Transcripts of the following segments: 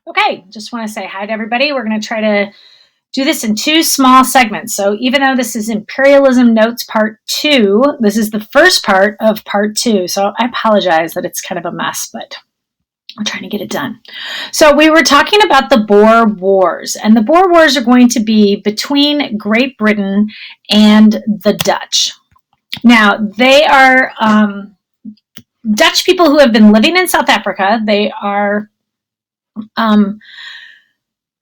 Okay, just want to say hi to everybody. We're going to try to do this in two small segments. So even though this is Imperialism Notes Part 2, this is the first part of Part 2. So I apologize that it's kind of a mess, but we're trying to get it done. So we were talking about the Boer Wars, and the Boer Wars are going to be between Great Britain and the Dutch. Now, they are Dutch people who have been living in South Africa. They are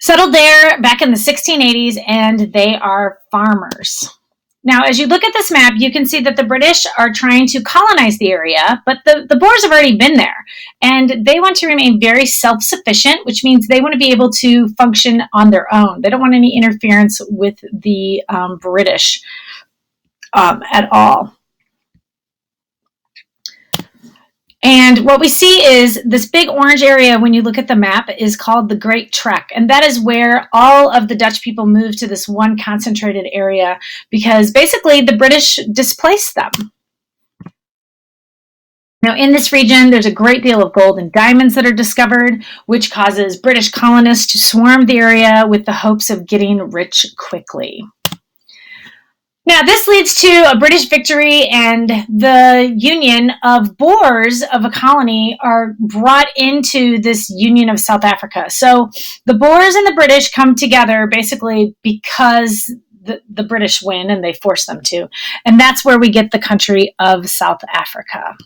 settled there back in the 1680s, and they are farmers. Now, as you look at this map, you can see that the British are trying to colonize the area, but the Boers have already been there, and they want to remain very self-sufficient, which means they want to be able to function on their own. They don't want any interference with the British at all. And what we see is this big orange area, when you look at the map, is called the Great Trek. And that is where all of the Dutch people moved to this one concentrated area because basically the British displaced them. Now, in this region, there's a great deal of gold and diamonds that are discovered, which causes British colonists to swarm the area with the hopes of getting rich quickly. Now, this leads to a British victory, and the union of Boers of a colony are brought into this union of South Africa. So the Boers and the British come together basically because the British win, and they force them to. And that's where we get the country of South Africa.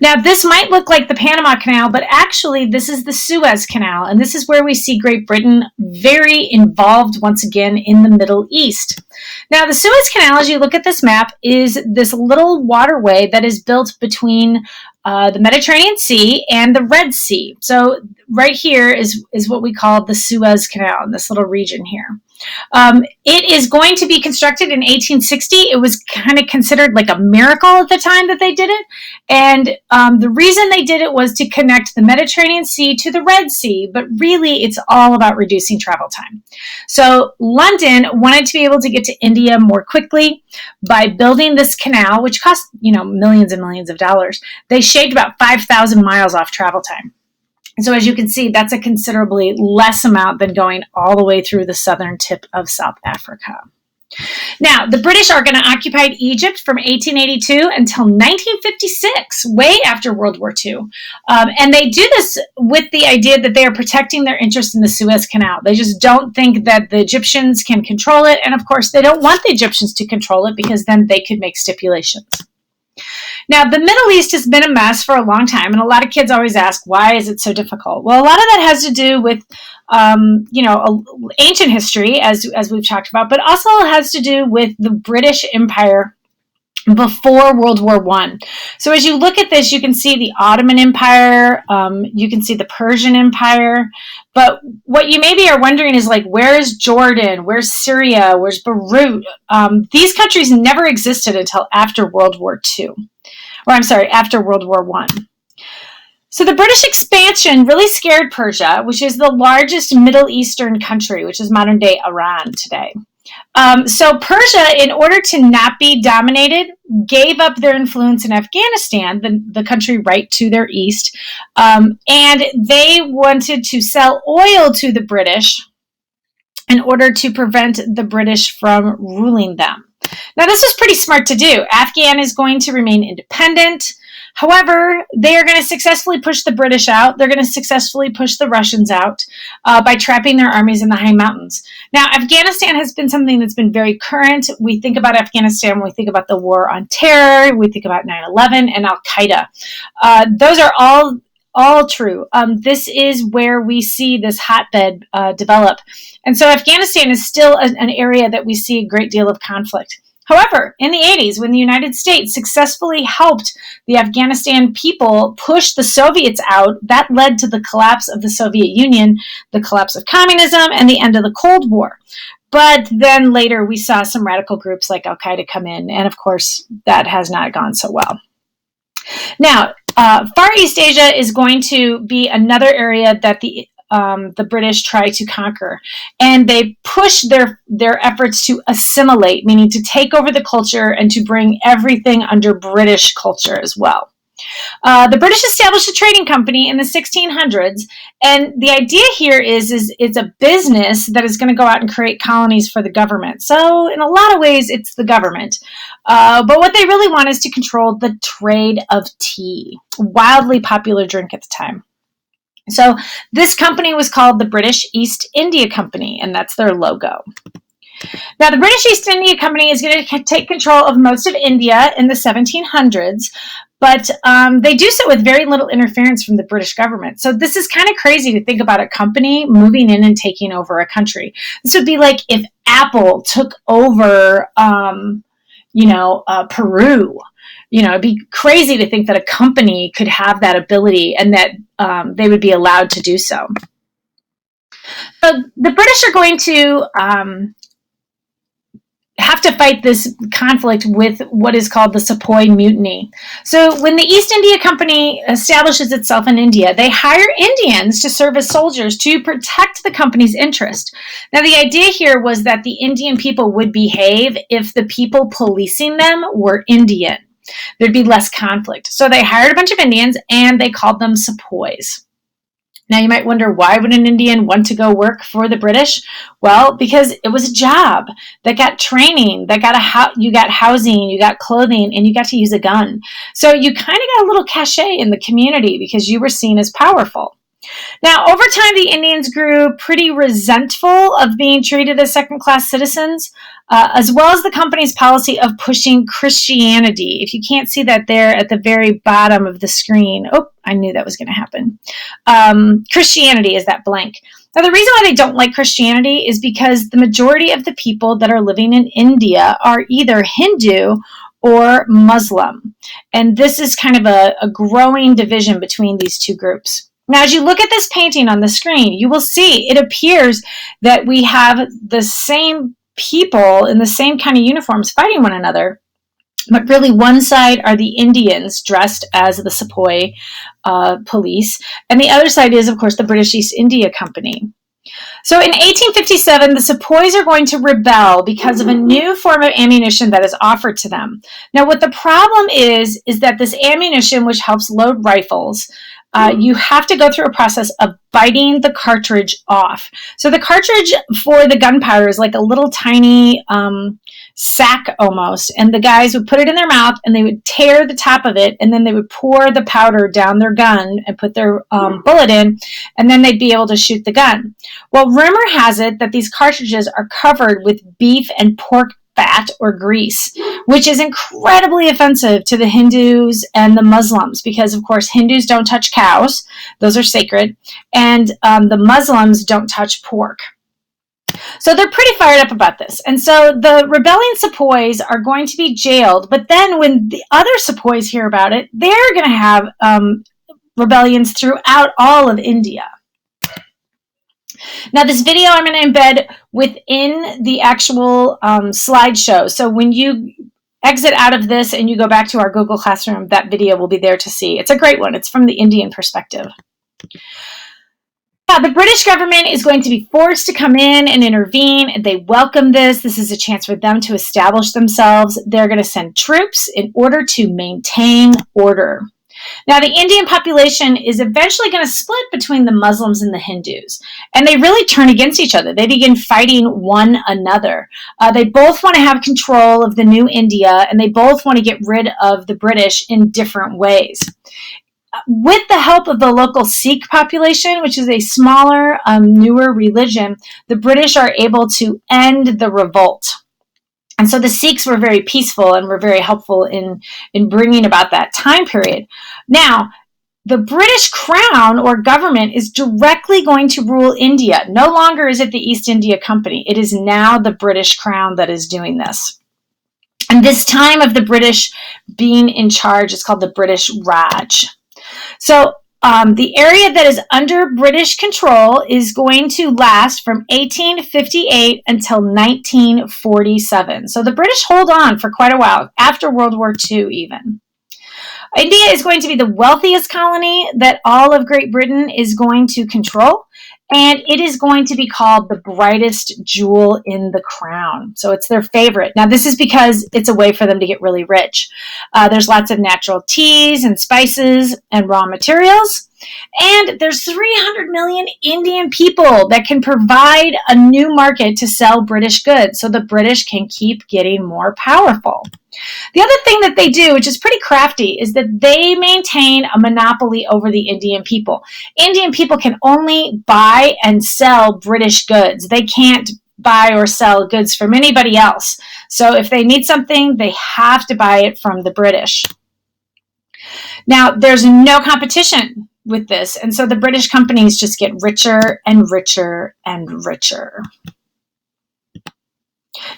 Now, this might look like the Panama Canal, but actually this is the Suez Canal, and this is where we see Great Britain very involved once again in the Middle East. Now, the Suez Canal, as you look at this map, is this little waterway that is built between the Mediterranean Sea and the Red Sea. So right here is what we call the Suez Canal in this little region here. It is going to be constructed in 1860. It was kind of considered like a miracle at the time that they did it. And the reason they did it was to connect the Mediterranean Sea to the Red Sea. But really, it's all about reducing travel time. So London wanted to be able to get to India more quickly by building this canal, which cost, millions and millions of dollars. They shaved about 5,000 miles off travel time. So as you can see, that's a considerably less amount than going all the way through the southern tip of South Africa. Now, the British are going to occupy Egypt from 1882 until 1956, way after World War II. And they do this with the idea that they are protecting their interest in the Suez Canal. They just don't think that the Egyptians can control it. And of course, they don't want the Egyptians to control it because then they could make stipulations. Now, the Middle East has been a mess for a long time, and a lot of kids always ask, why is it so difficult? Well, a lot of that has to do with, ancient history, as we've talked about, but also has to do with the British Empire before World War I. So as you look at this, you can see the Ottoman Empire, you can see the Persian Empire, but what you maybe are wondering is where is Jordan, where's Syria, where's Beirut? These countries never existed until after World War II. After World War I. So the British expansion really scared Persia, which is the largest Middle Eastern country, which is modern-day Iran today. So Persia, in order to not be dominated, gave up their influence in Afghanistan, the country right to their east, and they wanted to sell oil to the British in order to prevent the British from ruling them. Now, this is pretty smart to do. Afghan is going to remain independent. However, they are going to successfully push the British out. They're going to successfully push the Russians out by trapping their armies in the high mountains. Now, Afghanistan has been something that's been very current. We think about Afghanistan when we think about the war on terror. We think about 9/11 and Al-Qaeda. Those are all true. This is where we see this hotbed develop. And so Afghanistan is still an area that we see a great deal of conflict. However, in the 80s, when the United States successfully helped the Afghanistan people push the Soviets out, that led to the collapse of the Soviet Union, the collapse of communism, and the end of the Cold War. But then later we saw some radical groups like Al-Qaeda come in, and of course that has not gone so well. Now, Far East Asia is going to be another area that the British try to conquer, and they push their efforts to assimilate, meaning to take over the culture and to bring everything under British culture as well. The British established a trading company in the 1600s, and the idea here is it's a business that is going to go out and create colonies for the government. So in a lot of ways, it's the government. But what they really want is to control the trade of tea, wildly popular drink at the time. So this company was called the British East India Company, and that's their logo. Now, the British East India Company is going to take control of most of India in the 1700s, but they do so with very little interference from the British government. So this is kind of crazy to think about a company moving in and taking over a country. This would be like if Apple took over, Peru. It'd be crazy to think that a company could have that ability and that they would be allowed to do so. So the British are going to have to fight this conflict with what is called the Sepoy Mutiny. So when the East India Company establishes itself in India, they hire Indians to serve as soldiers to protect the company's interest. Now, the idea here was that the Indian people would behave if the people policing them were Indian. There'd be less conflict. So they hired a bunch of Indians and they called them sepoys. Now, you might wonder, why would an Indian want to go work for the British? Well, because it was a job that got training, that you got housing, you got clothing, and you got to use a gun. So you kind of got a little cachet in the community because you were seen as powerful. Now, over time, the Indians grew pretty resentful of being treated as second-class citizens, as well as the company's policy of pushing Christianity. If you can't see that there at the very bottom of the screen, I knew that was going to happen. Christianity is that blank. Now, the reason why they don't like Christianity is because the majority of the people that are living in India are either Hindu or Muslim. And this is kind of a growing division between these two groups. Now, as you look at this painting on the screen, you will see it appears that we have the same people in the same kind of uniforms fighting one another. But really, one side are the Indians dressed as the Sepoy police, and the other side is, of course, the British East India Company. So in 1857, the Sepoys are going to rebel because of a new form of ammunition that is offered to them. Now, what the problem is that this ammunition, which helps load rifles, you have to go through a process of biting the cartridge off. So the cartridge for the gunpowder is like a little tiny sack almost, and the guys would put it in their mouth and they would tear the top of it, and then they would pour the powder down their gun and put their bullet in, and then they'd be able to shoot the gun. Well, rumor has it that these cartridges are covered with beef and pork fat or grease, which is incredibly offensive to the Hindus and the Muslims because, of course, Hindus don't touch cows. Those are sacred. And the Muslims don't touch pork. So they're pretty fired up about this. And so the rebelling Sepoys are going to be jailed. But then when the other Sepoys hear about it, they're going to have rebellions throughout all of India. Now, this video I'm going to embed within the actual slideshow. So when you exit out of this and you go back to our Google Classroom, that video will be there to see. It's a great one. It's from the Indian perspective. The British government is going to be forced to come in and intervene. They welcome this. This is a chance for them to establish themselves. They're going to send troops in order to maintain order. Now, the Indian population is eventually going to split between the Muslims and the Hindus, and they really turn against each other. They begin fighting one another. They both want to have control of the new India, and they both want to get rid of the British in different ways. With the help of the local Sikh population, which is a smaller, newer religion, the British are able to end the revolt. And so the Sikhs were very peaceful and were very helpful in bringing about that time period. Now, the British Crown or government is directly going to rule India. No longer is it the East India Company. It is now the British Crown that is doing this. And this time of the British being in charge is called the British Raj. So the area that is under British control is going to last from 1858 until 1947. So the British hold on for quite a while, after World War II even. India is going to be the wealthiest colony that all of Great Britain is going to control. and it is going to be called the brightest jewel in the crown. So it's their favorite. Now, this is because it's a way for them to get really rich. There's lots of natural teas and spices and raw materials. And there's 300 million Indian people that can provide a new market to sell British goods, so the British can keep getting more powerful. The other thing that they do, which is pretty crafty, is that they maintain a monopoly over the Indian people. Indian people can only buy and sell British goods. They can't buy or sell goods from anybody else. So if they need something, they have to buy it from the British. Now, there's no competition with this, and so the British companies just get richer and richer and richer.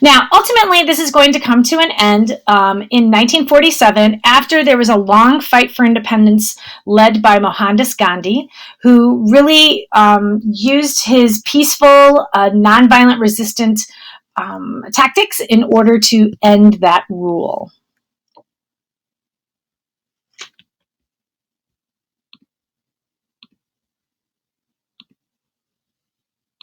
Now, ultimately, this is going to come to an end in 1947 after there was a long fight for independence led by Mohandas Gandhi, who really used his peaceful, nonviolent resistant tactics in order to end that rule.